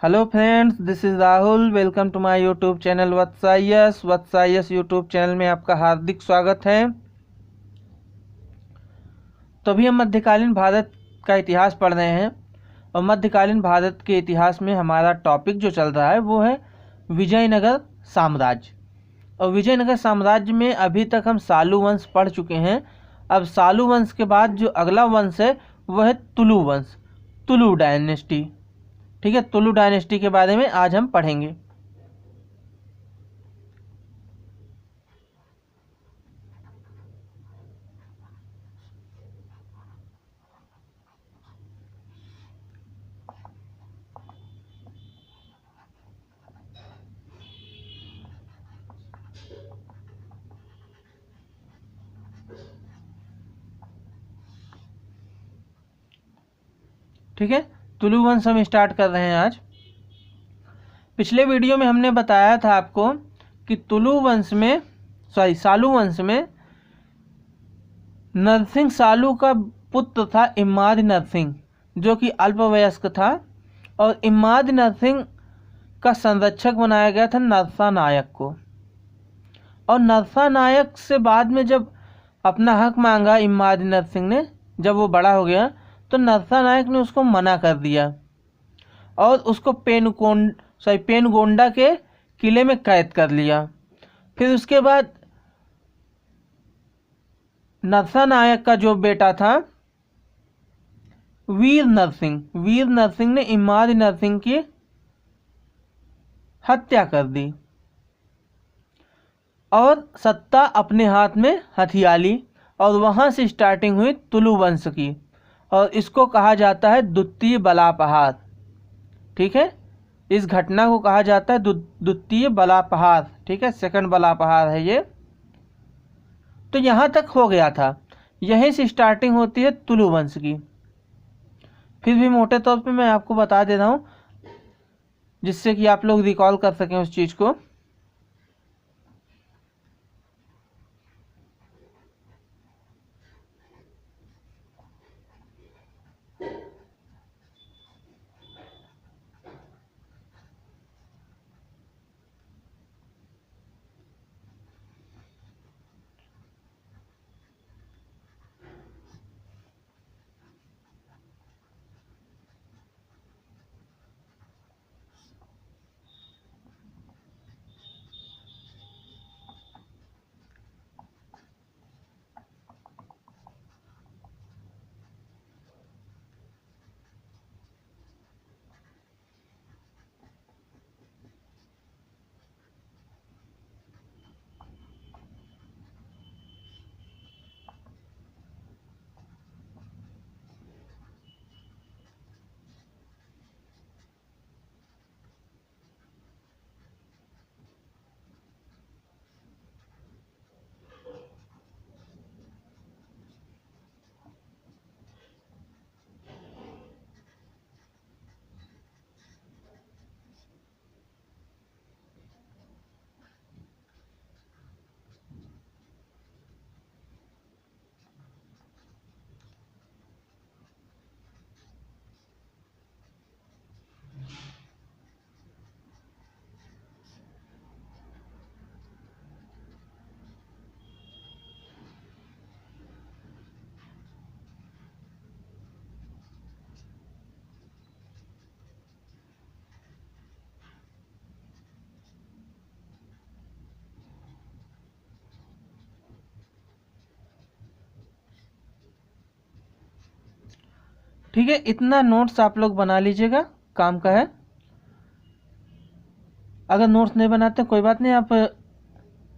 Hello friends, this is Rahul. Welcome to my YouTube channel Vatsayas YouTube channel में आपका हार्दिक स्वागत है। तो अभी हम मध्यकालीन भारत का इतिहास पढ़ रहे हैं और मध्यकालीन भारत के इतिहास में हमारा टॉपिक जो चल रहा है वो है विजयनगर साम्राज्य। और विजयनगर साम्राज्य में अभी तक हम सालू वंश पढ़ चुके हैं। अब सालू वंश के बाद जो अगला वंश है वह है तुलु वंश, तुलु डायनेस्टी। ठीक है, तुलु डायनेस्टी के बारे में आज हम पढ़ेंगे। ठीक है, तुलु वंश हम स्टार्ट कर रहे हैं आज। पिछले वीडियो में हमने बताया था आपको कि सालू वंश में नरसिंह सालू का पुत्र था इमाद नरसिंह, जो कि अल्पवयस्क था। और इमाद नरसिंह का संरक्षक बनाया गया था नरसा नायक को। और नरसा नायक से बाद में जब अपना हक मांगा इमाद नरसिंह ने, जब वो बड़ा हो गया तो नरसा नायक ने उसको मना कर दिया और उसको पेनगोंडा के किले में कैद कर लिया। फिर उसके बाद नरसा नायक का जो बेटा था वीर नरसिंह ने इमाद नरसिंह की हत्या कर दी और सत्ता अपने हाथ में हथिया ली। और वहां से स्टार्टिंग हुई तुलु वंश की, और इसको कहा जाता है द्वितीय बलापहार। ठीक है, इस घटना को कहा जाता है द्वितीय बलापहार। ठीक है, सेकंड बलापहार है ये। तो यहाँ तक हो गया था, यहीं से स्टार्टिंग होती है तुलु वंश की। फिर भी मोटे तौर पे मैं आपको बता दे रहा हूँ जिससे कि आप लोग रिकॉल कर सकें उस चीज़ को। ठीक है, इतना नोट्स आप लोग बना लीजिएगा, काम का है। अगर नोट्स नहीं बनाते कोई बात नहीं, आप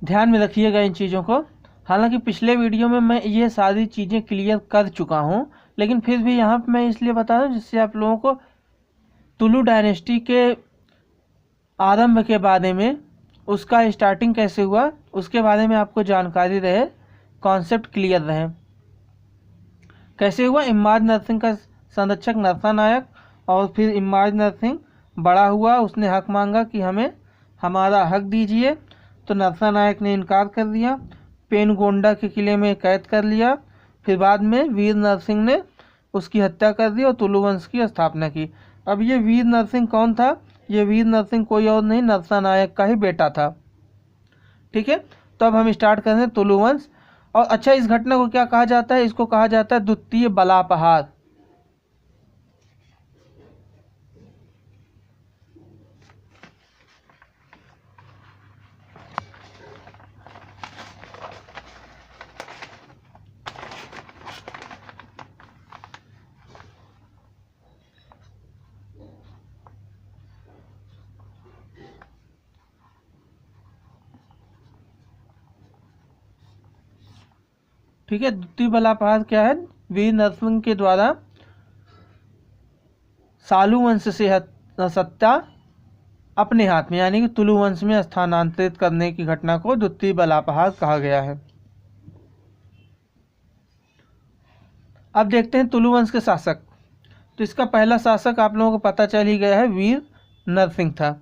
ध्यान में रखिएगा इन चीज़ों को। हालांकि पिछले वीडियो में मैं ये सारी चीज़ें क्लियर कर चुका हूँ, लेकिन फिर भी यहाँ पे मैं इसलिए बता रहा हूँ जिससे आप लोगों को तुलु डायनेस्टी के आरंभ के बारे में, उसका स्टार्टिंग कैसे हुआ उसके बारे में आपको जानकारी रहे, कॉन्सेप्ट क्लियर रहे। कैसे हुआ, इमाद नरसिंह का संरक्षक नरसा नायक, और फिर इमाद नरसिंह बड़ा हुआ, उसने हक मांगा कि हमें हमारा हक दीजिए, तो नरसा नायक ने इनकार कर दिया, पेनगोंडा के किले में कैद कर लिया। फिर बाद में वीर नरसिंह ने उसकी हत्या कर दी और तुलु वंश की स्थापना की। अब ये वीर नरसिंह कौन था? ये वीर नरसिंह कोई और नहीं, नरसानायक का ही बेटा था। ठीक है, तो अब हम स्टार्ट कर रहे हैं तुलु वंश। और अच्छा, इस घटना को क्या कहा जाता है? इसको कहा जाता है द्वितीय बलापहार। ठीक है, द्वितीय बलापहार क्या है? वीर नरसिंह के द्वारा सालू वंश से सत्ता अपने हाथ में यानी कि तुलु वंश में स्थानांतरित करने की घटना को द्वितीय बलापहार कहा गया है। अब देखते हैं तुलु वंश के शासक। तो इसका पहला शासक आप लोगों को पता चल ही गया है, वीर नरसिंह था।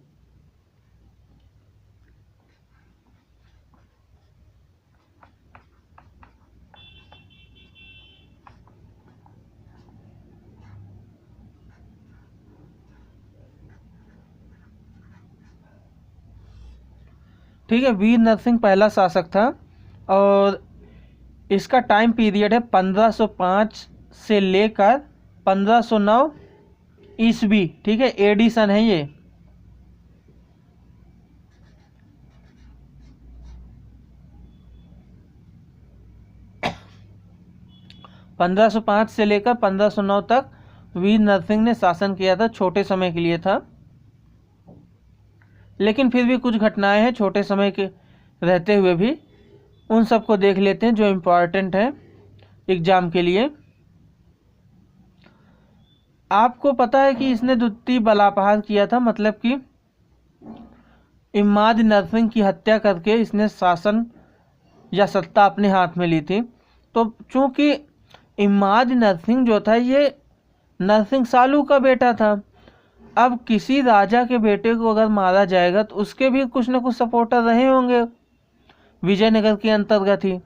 ठीक है, वीर नरसिंह पहला शासक था और इसका टाइम पीरियड है 1505 से लेकर 1509 ईस्वी। ठीक है, एडिशन है ये। पंद्रह सौ पाँच से लेकर 1509 तक वीर नरसिंह ने शासन किया था। छोटे समय के लिए था, लेकिन फिर भी कुछ घटनाएं हैं छोटे समय के रहते हुए भी, उन सबको देख लेते हैं जो इम्पोर्टेंट है एग्जाम के लिए। आपको पता है कि इसने द्वितीय बलापहार किया था, मतलब कि इमाद नरसिंह की हत्या करके इसने शासन या सत्ता अपने हाथ में ली थी। तो चूंकि इमाद नरसिंह जो था ये नरसिंह सालू का बेटा था, अब किसी राजा के बेटे को अगर मारा जाएगा तो उसके भी कुछ न कुछ सपोर्टर रहे होंगे, विजयनगर के अंतर्गत ही।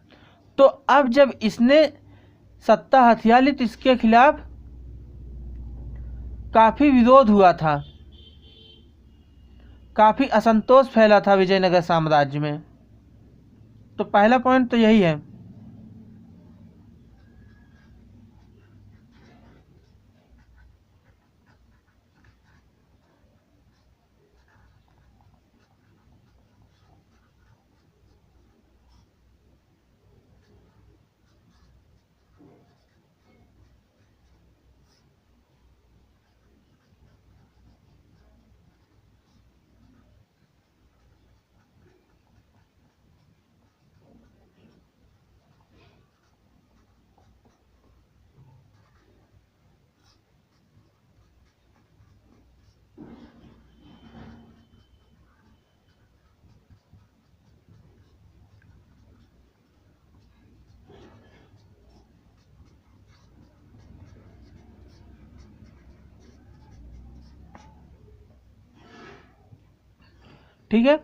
तो अब जब इसने सत्ता हथिया ली तो इसके खिलाफ काफी विरोध हुआ था, काफी असंतोष फैला था विजयनगर साम्राज्य में। तो पहला पॉइंट तो यही है। ठीक है,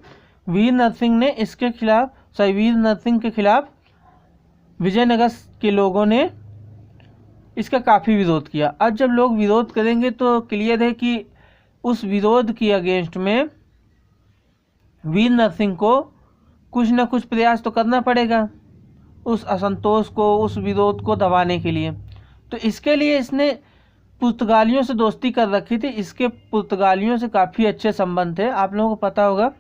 वीर नरसिंह के खिलाफ विजयनगर के लोगों ने इसका काफ़ी विरोध किया। अब जब लोग विरोध करेंगे तो क्लियर है कि उस विरोध के अगेंस्ट में वीर नरसिंह को कुछ न कुछ प्रयास तो करना पड़ेगा उस असंतोष को, उस विरोध को दबाने के लिए। तो इसके लिए इसने पुर्तगालियों से दोस्ती कर रखी थी। इसके पुर्तगालियों से काफ़ी अच्छे संबंध थे। आप लोगों को पता होगा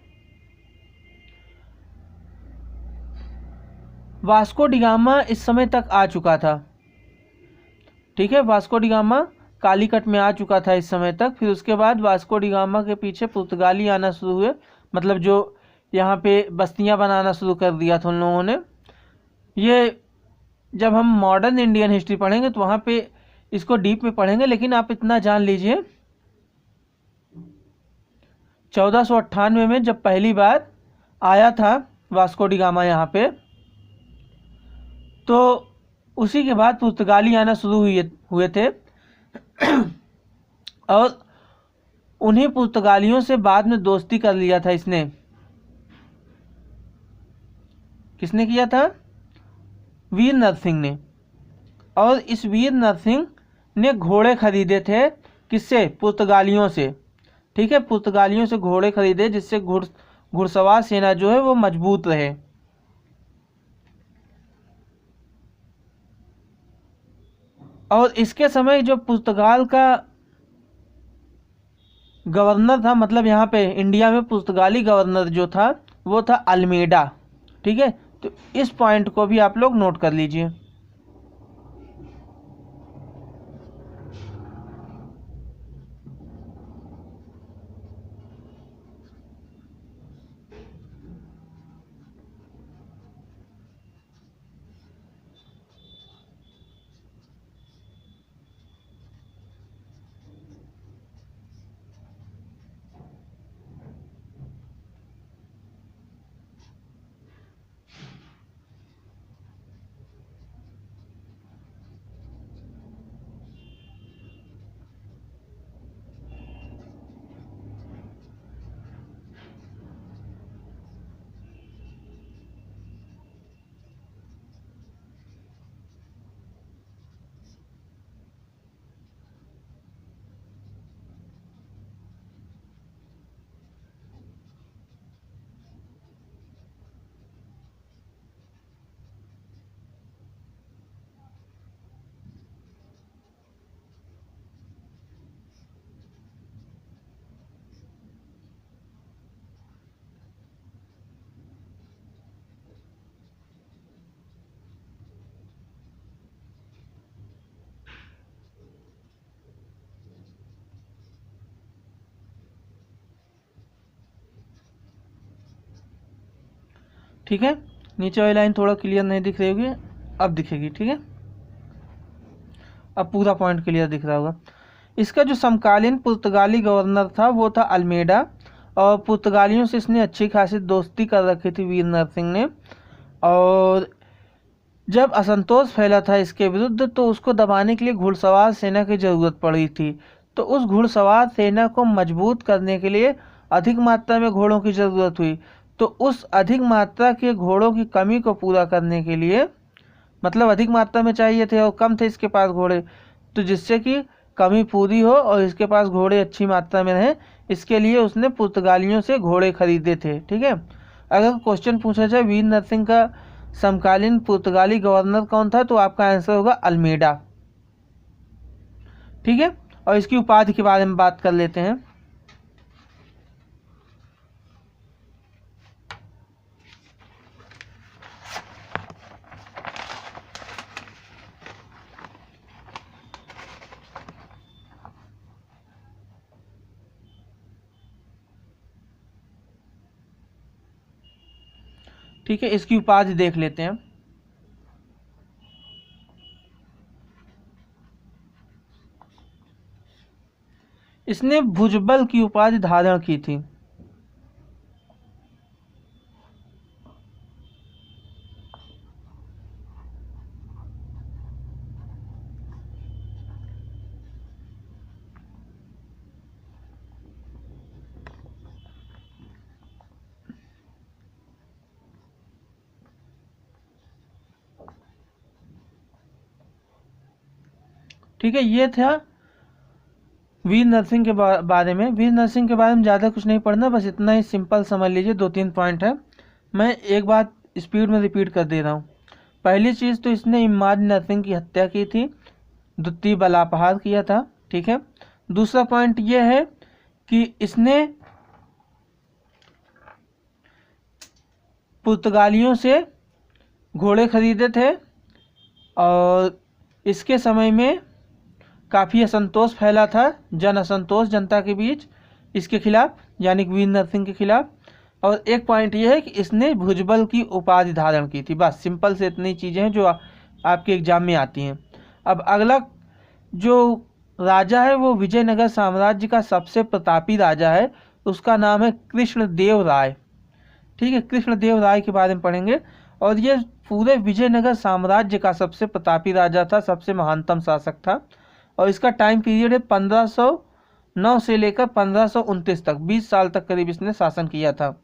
वास्को डी गामा इस समय तक आ चुका था। ठीक है, वास्को डी गामा कालीकट में आ चुका था इस समय तक। फिर उसके बाद वास्को डी गामा के पीछे पुर्तगाली आना शुरू हुए, मतलब जो यहाँ पे बस्तियाँ बनाना शुरू कर दिया था उन लोगों ने। ये जब हम मॉडर्न इंडियन हिस्ट्री पढ़ेंगे तो वहाँ पे इसको डीप में पढ़ेंगे, लेकिन आप इतना जान लीजिए 1498 में जब पहली बार आया था वास्को डी गामा यहाँ पे, तो उसी के बाद पुर्तगाली आना शुरू हुए थे और उन्हीं पुर्तगालियों से बाद में दोस्ती कर लिया था इसने। किसने किया था? वीर नरसिंह ने। और इस वीर नरसिंह ने घोड़े खरीदे थे किससे? पुर्तगालियों से। ठीक है, पुर्तगालियों से घोड़े खरीदे जिससे घुड़सवार सेना जो है वो मजबूत रहे। और इसके समय जो पुर्तगाल का गवर्नर था, मतलब यहाँ पे इंडिया में पुर्तगाली गवर्नर जो था वो था अल्मेडा। ठीक है, तो इस पॉइंट को भी आप लोग नोट कर लीजिए। ठीक है, नीचे वाली लाइन थोड़ा क्लियर नहीं दिख रही होगी, अब दिखेगी। ठीक है, अब पूरा पॉइंट क्लियर दिख रहा होगा। इसका जो समकालीन पुर्तगाली गवर्नर था वो था अल्मेडा, और पुर्तगालियों से इसने अच्छी खासी दोस्ती कर रखी थी वीर नरसिंह ने। और जब असंतोष फैला था इसके विरुद्ध तो उसको दबाने के लिए घुड़सवार सेना की जरूरत पड़ी थी। तो उस घुड़सवार सेना को मजबूत करने के लिए अधिक मात्रा में घोड़ों की जरूरत हुई। तो उस अधिक मात्रा के घोड़ों की कमी को पूरा करने के लिए, मतलब अधिक मात्रा में चाहिए थे और कम थे इसके पास घोड़े, तो जिससे कि कमी पूरी हो और इसके पास घोड़े अच्छी मात्रा में रहें, इसके लिए उसने पुर्तगालियों से घोड़े खरीदे थे। ठीक है, अगर क्वेश्चन पूछा जाए वीर नरसिंह का समकालीन पुर्तगाली गवर्नर कौन था, तो आपका आंसर होगा अल्मेडा। ठीक है, और इसकी उपाधि के बारे में बात कर लेते हैं। ठीक है, इसकी उपाधि देख लेते हैं। इसने भुजबल की उपाधि धारण की थी। ठीक है, ये था वीर नरसिंह के बारे में। वीर नरसिंह के बारे में ज़्यादा कुछ नहीं पढ़ना, बस इतना ही सिंपल समझ लीजिए, 2-3 पॉइंट है। मैं एक बात स्पीड में रिपीट कर दे रहा हूँ। पहली चीज़ तो इसने इमाद नरसिंह की हत्या की थी, द्वितीय बलापहार किया था। ठीक है, दूसरा पॉइंट ये है कि इसने पुर्तगालियों से घोड़े खरीदे थे और इसके समय में काफ़ी असंतोष फैला था, जन असंतोष जनता के बीच इसके खिलाफ, यानी कि वीर नरसिंह के खिलाफ। और एक पॉइंट ये है कि इसने भुजबल की उपाधि धारण की थी। बस सिंपल से इतनी चीज़ें हैं जो आपके एग्जाम में आती हैं। अब अगला जो राजा है वो विजयनगर साम्राज्य का सबसे प्रतापी राजा है, उसका नाम है कृष्णदेव राय। ठीक है, कृष्णदेव राय के बारे में पढ़ेंगे। और ये पूरे विजयनगर साम्राज्य का सबसे प्रतापी राजा था, सबसे महानतम शासक था। और इसका टाइम पीरियड है 1509 से लेकर 1529 तक, 20 साल तक करीब इसने शासन किया था।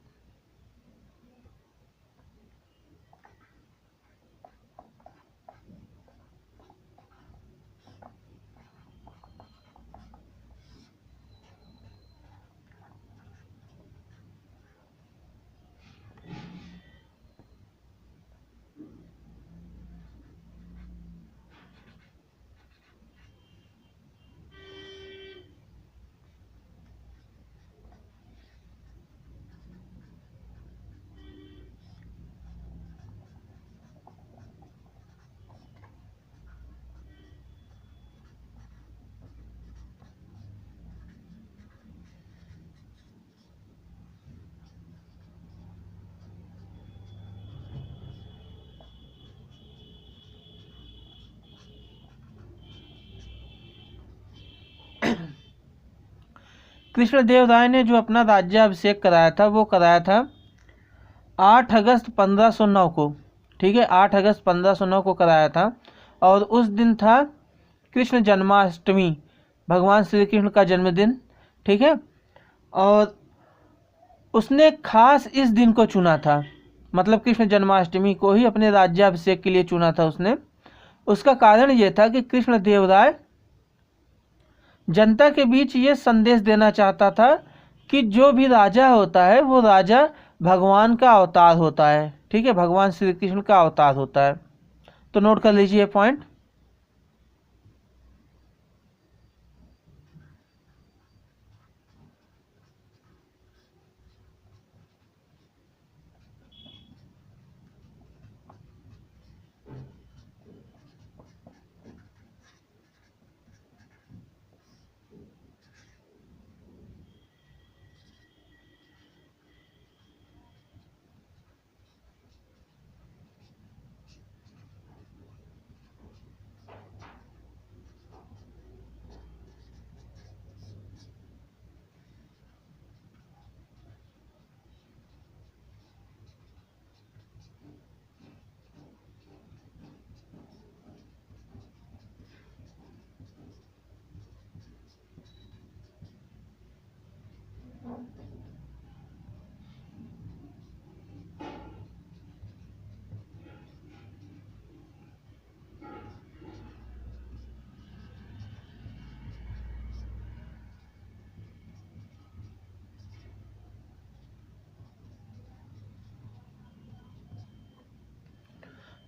कृष्णदेव राय ने जो अपना राज्याभिषेक कराया था वो कराया था 8 अगस्त 1509 को। ठीक है, 8 अगस्त 1509 को कराया था और उस दिन था कृष्ण जन्माष्टमी, भगवान श्री कृष्ण का जन्मदिन। ठीक है, और उसने खास इस दिन को चुना था, मतलब कृष्ण जन्माष्टमी को ही अपने राज्याभिषेक के लिए चुना था उसने। उसका कारण ये था कि कृष्णदेव राय जनता के बीच ये संदेश देना चाहता था कि जो भी राजा होता है वो राजा भगवान का अवतार होता है। ठीक है, भगवान श्री कृष्ण का अवतार होता है। तो नोट कर लीजिए पॉइंट।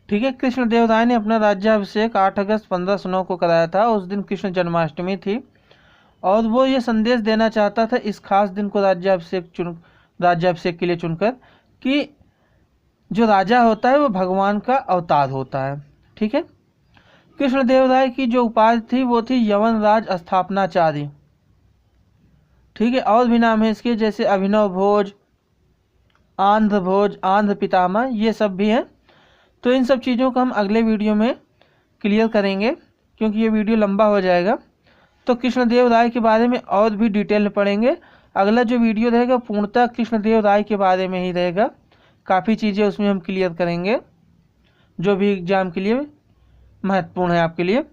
ठीक है, कृष्णदेव राय ने अपना राज्याभिषेक 8 अगस्त 1509 को कराया था। उस दिन कृष्ण जन्माष्टमी थी और वो ये संदेश देना चाहता था इस खास दिन को राज्याभिषेक के लिए चुनकर कि जो राजा होता है वो भगवान का अवतार होता है। ठीक है, कृष्णदेव राय की जो उपाधि थी वो थी यवनराज स्थापनाचार्य। ठीक है, और भी नाम है इसके, जैसे अभिनव भोज, आंध्र भोज, आंध्र पितामह, ये सब भी हैं। तो इन सब चीज़ों को हम अगले वीडियो में क्लियर करेंगे क्योंकि ये वीडियो लंबा हो जाएगा। तो कृष्णदेव राय के बारे में और भी डिटेल में पढ़ेंगे। अगला जो वीडियो रहेगा पूर्णतः कृष्णदेव राय के बारे में ही रहेगा। काफ़ी चीज़ें उसमें हम क्लियर करेंगे जो भी एग्ज़ाम के लिए महत्वपूर्ण है आपके लिए।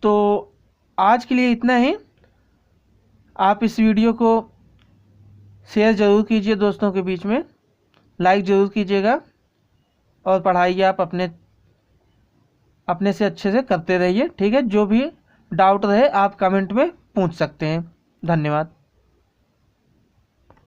तो आज के लिए इतना ही। आप इस वीडियो को शेयर ज़रूर कीजिए दोस्तों के बीच में, लाइक ज़रूर कीजिएगा और पढ़ाई आप अपने से अच्छे से करते रहिए। ठीक है, जो भी डाउट रहे आप कमेंट में पूछ सकते हैं। धन्यवाद।